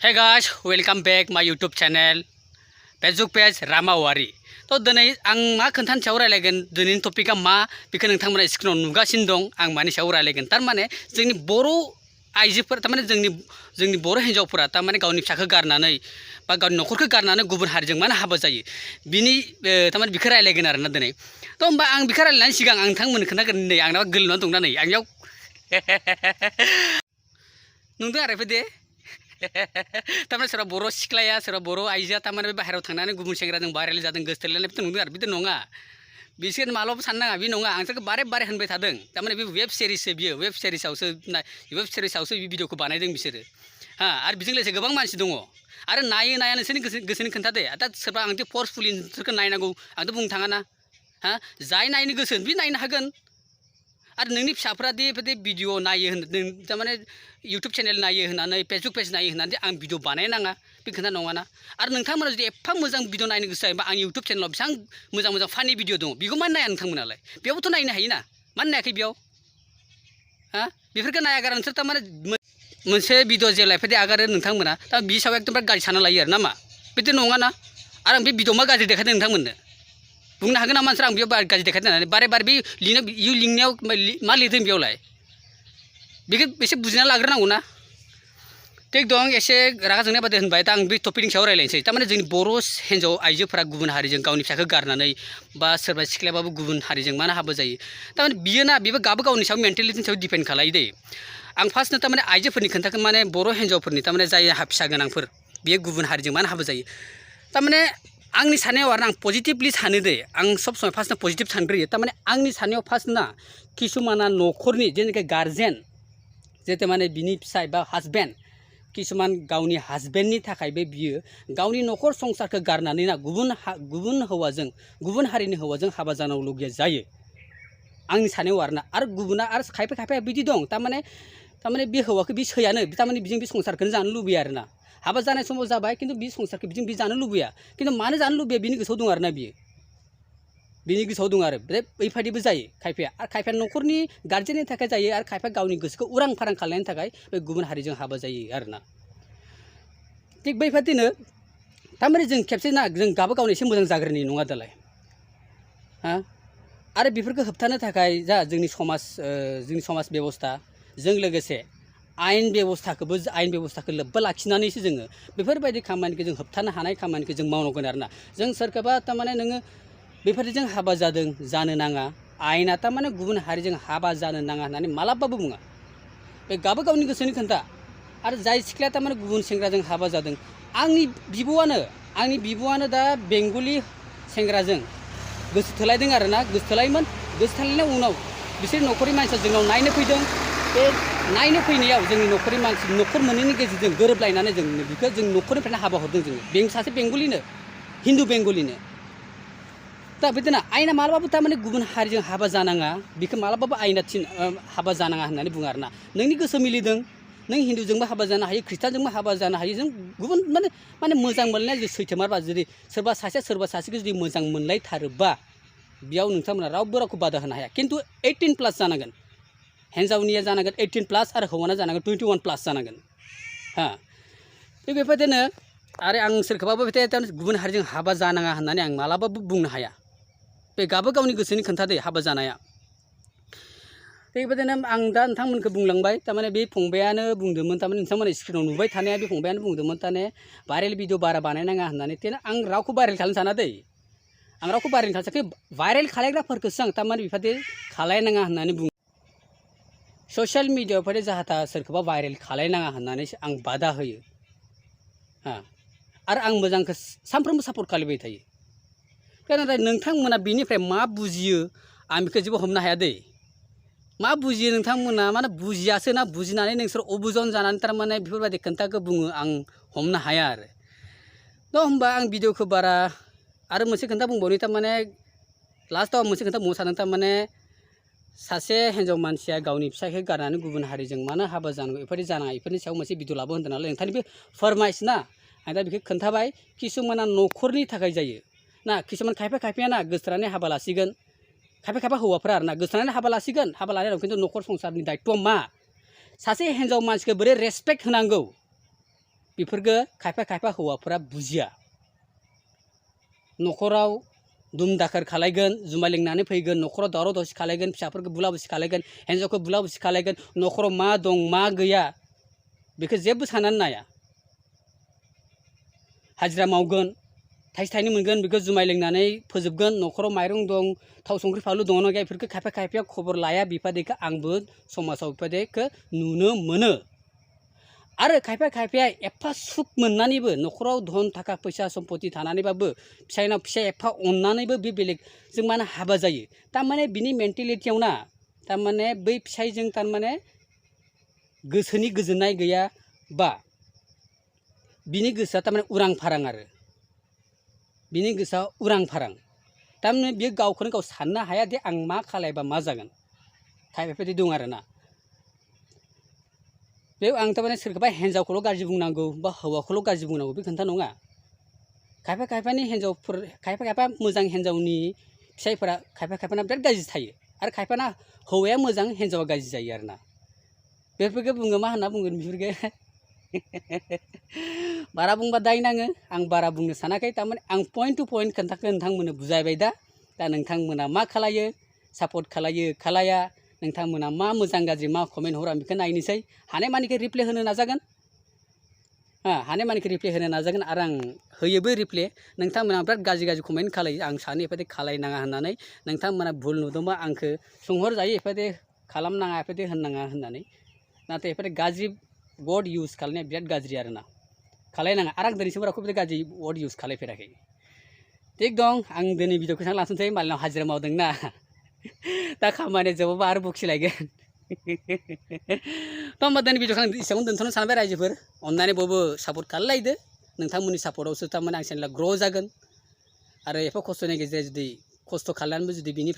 Hey guys, welcome back my YouTube channel, Facebook page Ramawari. तो दिनै आं मा खोन्थानो सायाव रायलायगोन दिनैनि टपिकआ मा बेखौ नोंथांमोना स्क्रिनाव नुगासिनो दं आं मानि सायाव रायलायगोन थारमाने जोंनि बर' आइजोफोर थारमाने जोंनि बर' हिन्जावफोरा थारमाने गावनि फिसाखौ गारनानै बा गावनि न'खरखौ गारनानै गुबुन हारिजों मानो हाबा जायो बिनि थारमाने बेखौ रायलायगोन आरोना दिनै तो होमबा आं बेखौ रायलायनायनि सिगां आं नोंथांमोननो खोन्थागोन नै आंनाव गोलैनानै दंना नै आंनियाव नुदों आरो दे तारमाने सोरबा बर' सिख्लाया सोरबा बर' आइजोआ तारमाने बाहेरायाव थांनानै गुबुन सेंग्राजों बारेल जादों गोसथोलायनाय बिदि नुदों आरो बिदि नङा बिसोर मालाबाबो साननो नाङा बे नङा आं सोरखौ बारे बारे होनबाय थादों तारमाने बे वेब सिरिजसो बियो वेब सिरिजआवसो बे भिडिअखौ बानायदों बिसोरो आरो बेजों लोगोसे गोबां मानसि दङ आरो नायो नाया नोंसोरनि गोसोनि खोन्थादे दा सोरबा आंथ' फर्सफुलि नोंसोरखौ नायनांगौ आंथ' बुंनो थाङा ना जाय नायनो गोसो बे नायनो हागोन आरो नोंनि फिसाफ्रा दे भिडिअ नायो तारमाने इउटुब चेनेल नायो होननानै फेसबुक पेज नायो होननानै आं भिडिअ बानायनाङा बे खोथा नङाना आरो नोंथांमोना जुदि एफा मोजां भिडिअ नायनो गोसो जायोबा आंनि इउटुब चेनेलाव बेसेबां मोजां मोजां फानि भिडिअ दङ बेखौ मानो नाया नोंथांमोनालाय बेयावबोथ' नायनो हायोना मानो नायाखै बेयाव बेफोरखौ नायागारा नोंसोर तारमाने मोनसे भिडिअ जेब्ला बेबायदि आगारो नोंथांमोना दा बि सायाव एकदम गाज्रि सानना लायो आरो ना मा बिदि नङाना आरो आं बे भिडिअ मा गाज्रि देखायदों नोंथांमोननो बुंनो हागोन नामा नोंसोर आं बेयाव गाज्रि देखायदों होननानै बारे बारे बे लिंनायाव मा लिरदों बेयावलाय बेखौ एसे बुजिना लाग्रोनांगौ ना थिग दं एसे रागा जोंनाय बादि होनबाय दा आं बे टपिकनि सायाव रायलायनोसै तारमाने जोंनि बर' हिन्जाव आइजोफोरा गुबुन हारिजों गावनि फिसाखौ गारनानै बा सोरबा सिख्लायाबाबो गुबुन हारिजों मानो हाबा जायो तारमाने बियो ना बेबो गावनि सायाव मेन्टेलिटिनि सायाव डिपेन्ड खालायो दे आं फार्स्टनो तारमाने आइजोफोरनि खोन्थाखौ माने बर' हिन्जावफोरनि तारमाने जाय फिसा गोनांफोर बियो गुबुन हारिजों मानो हाबा जायो तारमाने आंनि साननायाव आरो आं पजिटिभलि सानो दे आं सब समय फार्स्टनो पजिटिभ सानग्रोयो तारमाने आंनि साननायाव फार्स्ट ना किसुमाना न'खरनि जेनेखि गार्जेन जेते माने बिनि फिसाय बा हासबेन्ड किसुमान गावनि हासबेन्डनि थाखायबो बियो गावनि न'खर संसारखौ गारनानै ना गुबुन हारिनि हौवाजों हाबा जानांगौ लगिया जायो आंनि साननायाव आरो गुबुना आरो खायफा बिदि दं तारमाने बे हौवाखौ बे सैयानो तारमाने बिजों बे संसारखौनो जानो लुबैयो आरोना हाबा जानाय समाव जाबाय किन्तु बे संसारखौ बिजों बे जानो लुबैया किन्तु मानो जानो लुबैया बिनि गोसोआव दं आरोना बियो बिनि गोसोआव दं आरो बेबायदिबो जायो खायफाया न'खरनि गार्जेननि थाखाय जायो आरो खायफा गावनि गोसोखौ उरां फारां खालामनायनि थाखाय बे गुबुन हारिजों हाबा जायो आरोना थिग बेबायदिनो तारमाने जों खेबसे ना जों गावनो एसे मोजां जाग्रोनि नङा दालाय आरो बेफोरखौ होबथानो थाखाय जोंनि समाज बेबस्था जों लोगोसे आयेन बेबस्थाखौ लोब्बा लाखिनानैसो जोङो बेफोरबायदि खामानिखौ जों होबथानो हानाय खामानिखौ जों मावनांगोन आरोना जों सोरखौबा तारमाने नोङो बेफोरजों हाबा जानो नाङा आयेना तारमाने गुबुन हारिजों हाबा जानो नाङा होननानै मालाबाबो बुङा बे गावनि गोसोनि खोथा आरो जाय सिख्लाया तारमाने गुबुन सेंग्राजों हाबा जादों आंनि बिब'आनो दा बेंगलि सेंग्राजों गोसो थोलायदों आरोना गोसो थोलायनायनि उनाव बिसोर न'खरनि मानसिया जोंनाव नायनो फैदों बे नायनो फैनायाव जोंनि न'खर मोननैनि गेजेरजों गोरोबलायनानै जों बेखौ जों न'खरनिफ्रायनो हाबा हरदों जोङो सासे बेंगलिनो हिन्दु बेंगलिनो दा बिदिनो आयेना मालाबाबो तारमाने गुबुन हारिजों हाबा जानाङा बेखौ मालाबाबो आयेना हाबा जानाङा होननानै बुङो आरोना नोंनि गोसो मिलिदों नों हिन्दुजोंबो हाबा जानो हायो ख्रिस्टानजोंबो हाबा जानो हायो जों गुबुन माने मोजां मोनलायनाय जुदि सैथोमारबा जुदि सोरबा सासेखौ जुदि मोजां मोनलायथारोबा बेयाव नोंथांमोना रावबो बादा होनो हाया किन्तु 18+ जानांगोन हिन्जावनिया जानांगोन 18+ आरो हौवाना जानांगोन 21+ जानांगोन थिग बेबायदिनो आरो आं सोरखौबाबो गुबुन हारिजों हाबा जानाङा होननानै आं मालाबाबो बुंनो हाया बे गावनि गोसोनि खोन्थादे हाबा जानाया थिग बेबायदिनो आं दा नोंथांमोनखौ बुंलांबाय तारमाने बे फंबायानो बुंदोंमोन तारमाने नोंथांमोना स्क्रिनाव नुबाय थानाया बे फंबायानो बुंदोंमोन तारमाने भाइरेल भिडिअ बारा बानायनाङा होननानै आं रावखौ भाइरेल खालामनो साना दै आं रावखौ भाइरेल खालामसै भाइरेल खालायग्राफोरखौसो आं तारमाने बेबायदि खालायनाङा होननानै बुङो ससियेल मिडियायाव जाहाथा सोरखौबा भाइरेल खालायनाङा होननानै आं बादा होयो आरो आं मोजांखौ सानफ्रोमबो सापर्ट खालामबाय थायो नाथाय नोंथांमोना बेनिफ्राय मा बुजियो आं बेखौ जेबो हमनो हाया दै मा बुजियो नोंथांमोना माने बुजियासो ना बुजिनानै नोंसोर अबुजन जानानै तारमाने बेफोरबायदि खोन्थाखौ बुङो आं हमनो हाया आरो दा होमबा आं भिडिअखौ बारा आरो मोनसे खोन्था बुंबावनि तारमाने लास्टआव मोनसे खोन्था बुंनो सानदों तारमाने सासे हिन्जाव मानसिया गावनि फिसायखौ गारनानै गुबुन हारिजों मानो हाबा जानांगौ बेफोरबायदि जानाङा बेफोरनि सायाव मोनसे भिडिअ लाबो होन्दों नालाय नोंथांनि बे फरमाइस ना आं दा बेखौ खोन्थाबाय किसुमाना न'खरनि थाखाय जायो ना किसुमान खायफाया ना गोसोथोनानै हाबा लासिगोन खायफा हौवाफ्रा आरोना गोसोथोनानै हाबा लासिगोन हाबा लानाय उनाव खिन्थु न'खर संसारनि दायित्वआ मा सासे हिन्जाव मानसिखौ बोरै रेसपेक्ट होनांगौ बेफोरखौ खायफा खायफा हौवाफोरा बुजिया न'खराव दुम दाखोर खालायगोन जुमाय लोंनानै फैगोन न'खराव दावराव दावसि खालायगोन फिसाफोरखौ बुला बुसि खालायगोन हिन्जावखौ बुला बुसि खालायगोन न'खराव मा दं मा गैया बेखौ जेबो साननानै नाया हाजिरा मावगोन थाइसे थाइनै मोनगोन बेखौ जुमाय लोंनानै फोजोबगोन न'खराव माइरं दं थाव संख्रि फानलु दङ ना गैया बेफोरखौ खायफा खायफाया खबर लाया बेफोरबायदिखौ आंबो समाजाव बेफोरबायदिखौ नुनो मोनो आरो खायफा खायफाया एफा सुख मोननानैबो न'खराव धन थाखा फैसा सम्पति थानानैबाबो फिसायनाव फिसाय एफा अननानैबो बे बेलेगजों माने हाबा जायो थारमाने बिनि मेन्टेलिटियाव ना थारमाने बै फिसायजों थारमाने गोसोनि गोजोननाय गैया बा बिनि गोसोआ थारमाने उरां फारां आरो बिनि गोसोआ उरां फारां थारमाने बियो गावखौनो गाव साननो हाया दे आं मा खालायबा मा जागोन खायफा बेबायदि दं आरोना बे आं थारमाने सोरखौबा हिन्जावखौल' गाज्रि बुंनांगौ बा हौवाखौल' गाज्रि बुंनांगौ बे खोथा नङा खायफा खायफानि हिन्जावफोर खायफा खायफा मोजां हिन्जावनि फिसायफोरा खायफा खायफाना बिराद गाज्रि थायो आरो खायफाना हौवाया मोजां हिन्जावा गाज्रि जायो आरोना बेफोरखौ बुङो मा होनना बुंगोन बेफोरखौ बारा बुंबा दाय नाङो आं बारा बुंनो सानाखै थारमाने आं पइन्ट टु पइन्ट खोन्थाखौ नोंथांमोननो बुजायबाय दा नोंथांमोना मा खालायो सापर्ट खालायो खालाया नोंथांमोना मा मोजां गाज्रि मा कमेन्ट हरा बेखौ नायनोसै हानायमानिखौ रिप्लाय होनो नाजागोन हानायमानिखौ रिप्लाय होनो नाजागोन आरो आं होयोबो रिप्लाय नोंथांमोना बिराद गाज्रि गाज्रि कमेन्ट खालायो आं सानो बेबायदि खालायनाङा होननानै नोंथांमोना भुल नुदोंबा आंखौ सोंहरजायो बेबायदि खालामनाङा बेबायदि होननाङा होननानै नाथाय बेबायदि गाज्रि वर्ड इउज खालामनाया बिराद गाज्रि आरोना खालायनाङा आरो आं दिनैसिम रावखौबो बिदि गाज्रि वर्ड इउज खालायफेराखै थिग दं आं दिनै भिडिअखौ बेसेबां लांथ'नोसै मालायनाव हाजिरा मावदोंना दा खामानिया जोबाबा आरो बखिलायगोन थ' होमबा दिनै भिडिअखौ आं एसेबां दोनथ'नो सानबाय रायजोफोर अननानै बयबो सापर्ट खालायलायदो नोंथांमोननि सापर्टआवसो थारमाने आं चेनेला ग्र' जागोन आरो एफा खस्थ'नि गेजेरजों जुदि खस्थ' खालामनानैबो जुदि बिनि